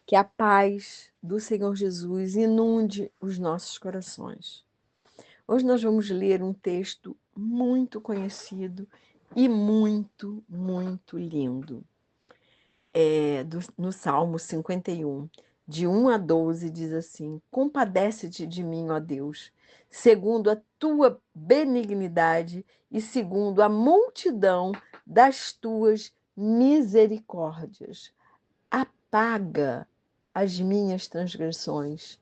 Que a paz do Senhor Jesus inunde os nossos corações. Hoje nós vamos ler um texto muito conhecido e muito, muito lindo. No Salmo 51, de 1 a 12, diz assim: Compadece-te de mim, ó Deus, segundo a tua benignidade e segundo a multidão das tuas misericórdias. Apaga as minhas transgressões.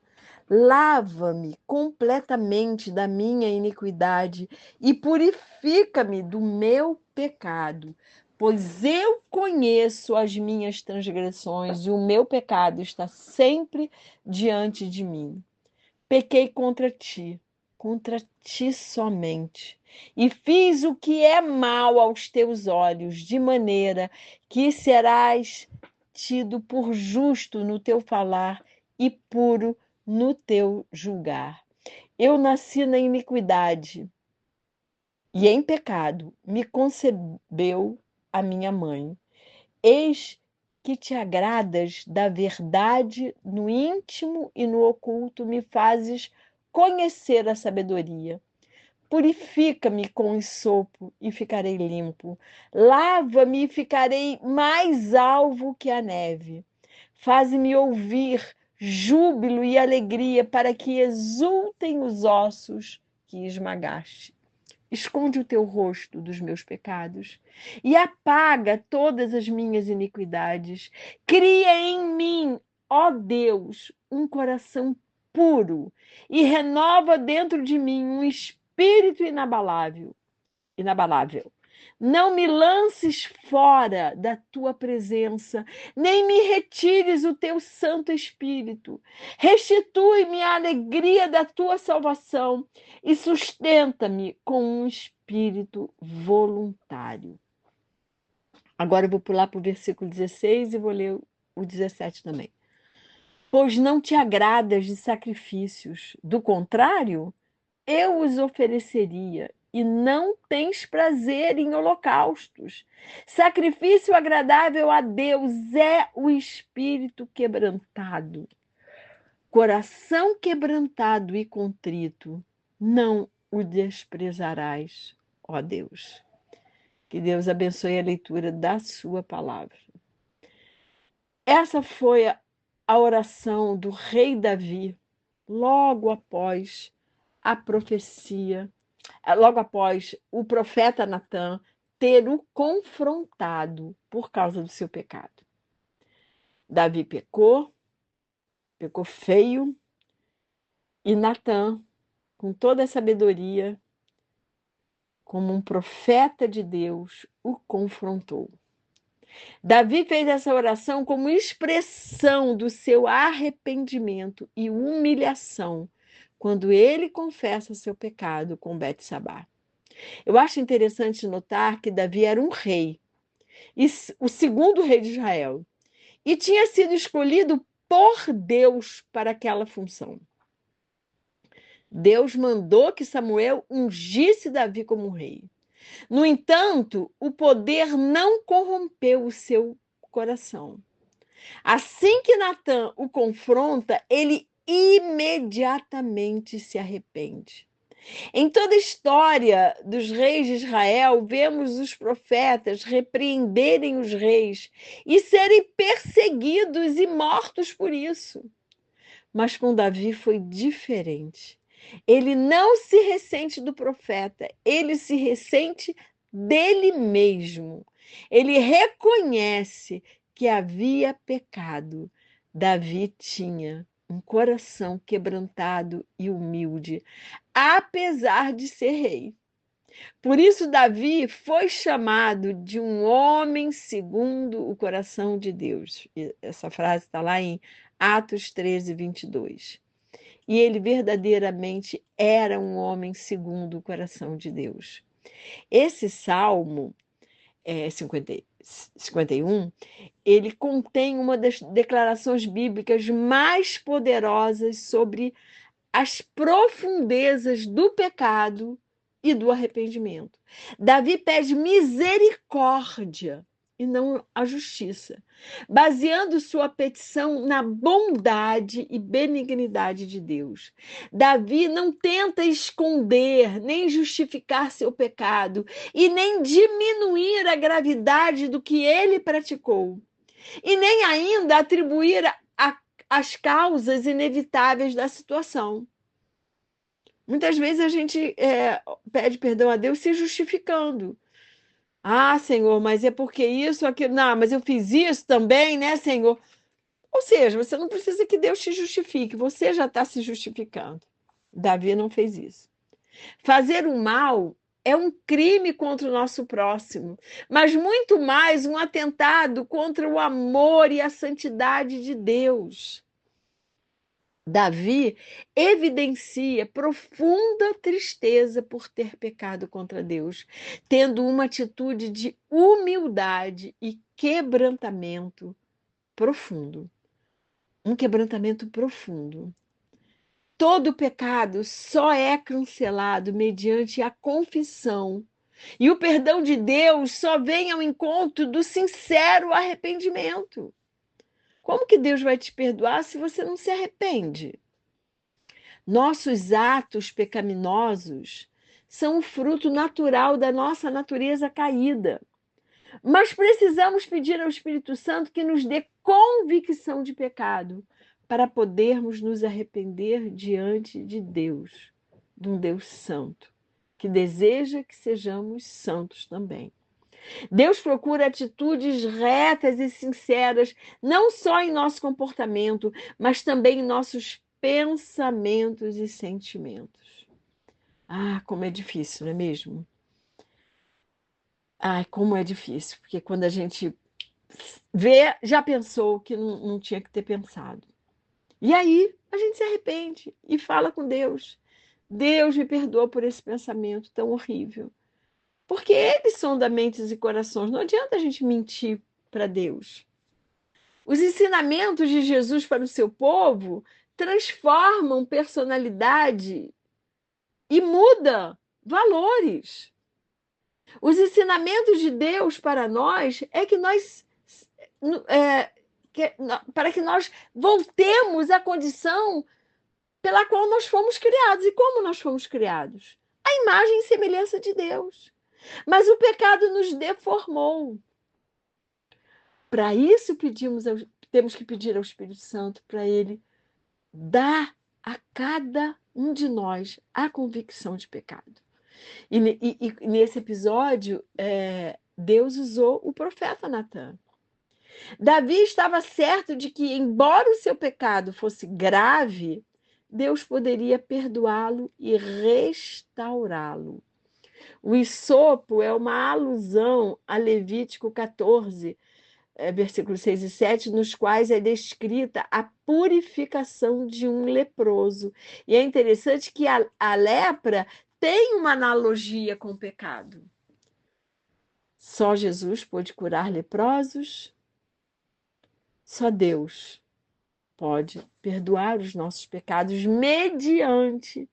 Lava-me completamente da minha iniquidade e purifica-me do meu pecado, pois eu conheço as minhas transgressões e o meu pecado está sempre diante de mim. Pequei contra ti somente, e fiz o que é mal aos teus olhos, de maneira que serás tido por justo no teu falar e puro no teu julgar. Eu nasci na iniquidade e em pecado me concebeu a minha mãe. Eis que te agradas da verdade no íntimo e no oculto, me fazes conhecer a sabedoria. Purifica-me com sopo e ficarei limpo. Lava-me e ficarei mais alvo que a neve. Faze-me ouvir júbilo e alegria para que exultem os ossos que esmagaste. Esconde o teu rosto dos meus pecados e apaga todas as minhas iniquidades. Cria em mim, ó Deus, um coração puro e renova dentro de mim um espírito inabalável. Não me lances fora da tua presença, nem me retires o teu Santo Espírito. Restitui-me a alegria da tua salvação e sustenta-me com um espírito voluntário. Agora eu vou pular para o versículo 16 e vou ler o 17 também. Pois não te agradas de sacrifícios, do contrário, eu os ofereceria, e não tens prazer em holocaustos. Sacrifício agradável a Deus é o espírito quebrantado. Coração quebrantado e contrito, não o desprezarás, ó Deus. Que Deus abençoe a leitura da sua palavra. Essa foi a oração do rei Davi, logo após a profecia, logo após o profeta Natã ter o confrontado por causa do seu pecado. Davi pecou feio, e Natã, com toda a sabedoria, como um profeta de Deus, o confrontou. Davi fez essa oração como expressão do seu arrependimento e humilhação quando ele confessa seu pecado com Betsabá. Eu acho interessante notar que Davi era um rei, o segundo rei de Israel, e tinha sido escolhido por Deus para aquela função. Deus mandou que Samuel ungisse Davi como rei. No entanto, o poder não corrompeu o seu coração. Assim que Natã o confronta, ele imediatamente se arrepende. Em toda a história dos reis de Israel, vemos os profetas repreenderem os reis e serem perseguidos e mortos por isso. Mas com Davi foi diferente. Ele não se ressente do profeta, ele se ressente dele mesmo. Ele reconhece que havia pecado. Davi tinha um coração quebrantado e humilde, apesar de ser rei. Por isso, Davi foi chamado de um homem segundo o coração de Deus. Essa frase está lá em Atos 13, 22. E ele verdadeiramente era um homem segundo o coração de Deus. Esse Salmo 51, ele contém uma das declarações bíblicas mais poderosas sobre as profundezas do pecado e do arrependimento. Davi pede misericórdia e não a justiça, baseando sua petição na bondade e benignidade de Deus. Davi não tenta esconder nem justificar seu pecado e nem diminuir a gravidade do que ele praticou, e nem ainda atribuir as causas inevitáveis da situação. Muitas vezes a gente pede perdão a Deus se justificando. Ah, Senhor, mas é porque isso, aquilo. Não, mas eu fiz isso também, né, Senhor? Ou seja, você não precisa que Deus te justifique, você já está se justificando. Davi não fez isso. Fazer o mal é um crime contra o nosso próximo, mas muito mais um atentado contra o amor e a santidade de Deus. Davi evidencia profunda tristeza por ter pecado contra Deus, tendo uma atitude de humildade e quebrantamento profundo. Um quebrantamento profundo. Todo pecado só é cancelado mediante a confissão. E o perdão de Deus só vem ao encontro do sincero arrependimento. Como que Deus vai te perdoar se você não se arrepende? Nossos atos pecaminosos são o fruto natural da nossa natureza caída. Mas precisamos pedir ao Espírito Santo que nos dê convicção de pecado para podermos nos arrepender diante de Deus, de um Deus santo, que deseja que sejamos santos também. Deus procura atitudes retas e sinceras, não só em nosso comportamento, mas também em nossos pensamentos e sentimentos. Ah, como é difícil, não é mesmo? Ai, como é difícil, porque quando a gente vê, já pensou que não tinha que ter pensado. E aí a gente se arrepende e fala com Deus. Deus me perdoa por esse pensamento tão horrível. Porque eles sonda mentes e corações. Não adianta a gente mentir para Deus. Os ensinamentos de Jesus para o seu povo transformam personalidade e muda valores. Os ensinamentos de Deus para nós é que nós para que nós voltemos à condição pela qual nós fomos criados. E como nós fomos criados? A imagem e semelhança de Deus. Mas o pecado nos deformou. Para isso temos que pedir ao Espírito Santo para ele dar a cada um de nós a convicção de pecado. E nesse episódio, Deus usou o profeta Natan. Davi estava certo de que, embora o seu pecado fosse grave, Deus poderia perdoá-lo e restaurá-lo. O hisopo é uma alusão a Levítico 14, versículos 6 e 7, nos quais é descrita a purificação de um leproso. E é interessante que a lepra tem uma analogia com o pecado. Só Jesus pôde curar leprosos. Só Deus pode perdoar os nossos pecados mediante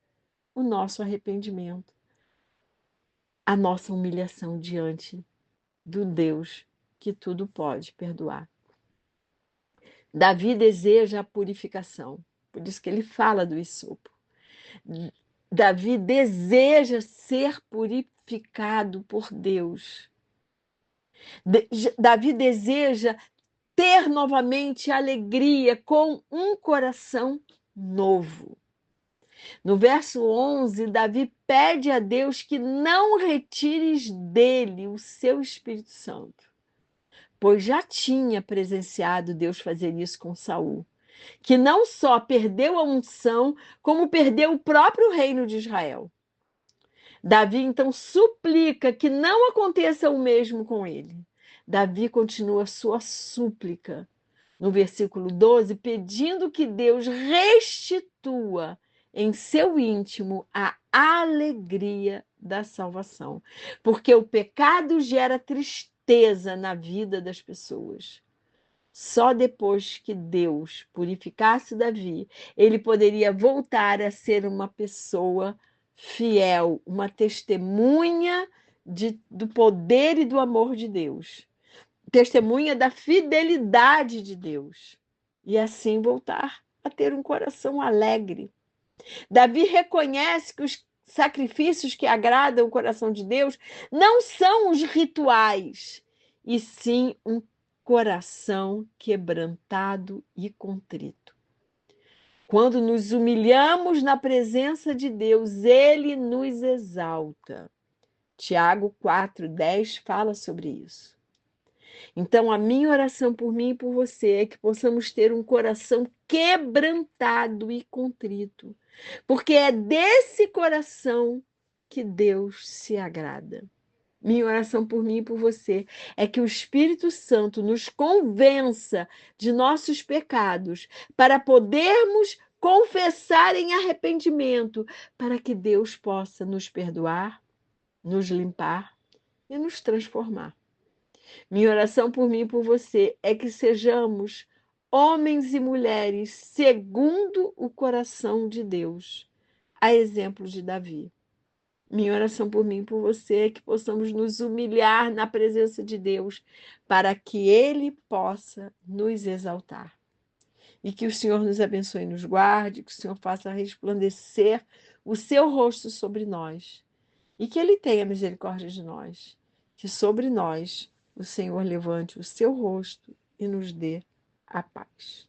o nosso arrependimento, a nossa humilhação diante do Deus que tudo pode perdoar. Davi deseja a purificação, por isso que ele fala do hisopo. Davi deseja ser purificado por Deus. Davi deseja ter novamente alegria com um coração novo. No verso 11, Davi pede a Deus que não retires dele o seu Espírito Santo, pois já tinha presenciado Deus fazer isso com Saul, que não só perdeu a unção, como perdeu o próprio reino de Israel. Davi então suplica que não aconteça o mesmo com ele. Davi continua sua súplica no versículo 12, pedindo que Deus restitua em seu íntimo a alegria da salvação, porque o pecado gera tristeza na vida das pessoas. Só depois que Deus purificasse Davi, ele poderia voltar a ser uma pessoa fiel, uma testemunha do poder e do amor de Deus. testemunha da fidelidade de Deus e assim voltar a ter um coração alegre. Davi reconhece que os sacrifícios que agradam o coração de Deus não são os rituais, e sim um coração quebrantado e contrito. Quando nos humilhamos na presença de Deus, ele nos exalta. Tiago 4:10 fala sobre isso. Então, a minha oração por mim e por você é que possamos ter um coração quebrantado e contrito, porque é desse coração que Deus se agrada. Minha oração por mim e por você é que o Espírito Santo nos convença de nossos pecados, para podermos confessar em arrependimento, para que Deus possa nos perdoar, nos limpar e nos transformar. Minha oração por mim e por você é que sejamos homens e mulheres segundo o coração de Deus, a exemplo de Davi. Minha oração por mim e por você é que possamos nos humilhar na presença de Deus, para que Ele possa nos exaltar. E que o Senhor nos abençoe e nos guarde, que o Senhor faça resplandecer o seu rosto sobre nós e que Ele tenha misericórdia de nós, que sobre nós o Senhor levante o seu rosto e nos dê a paz.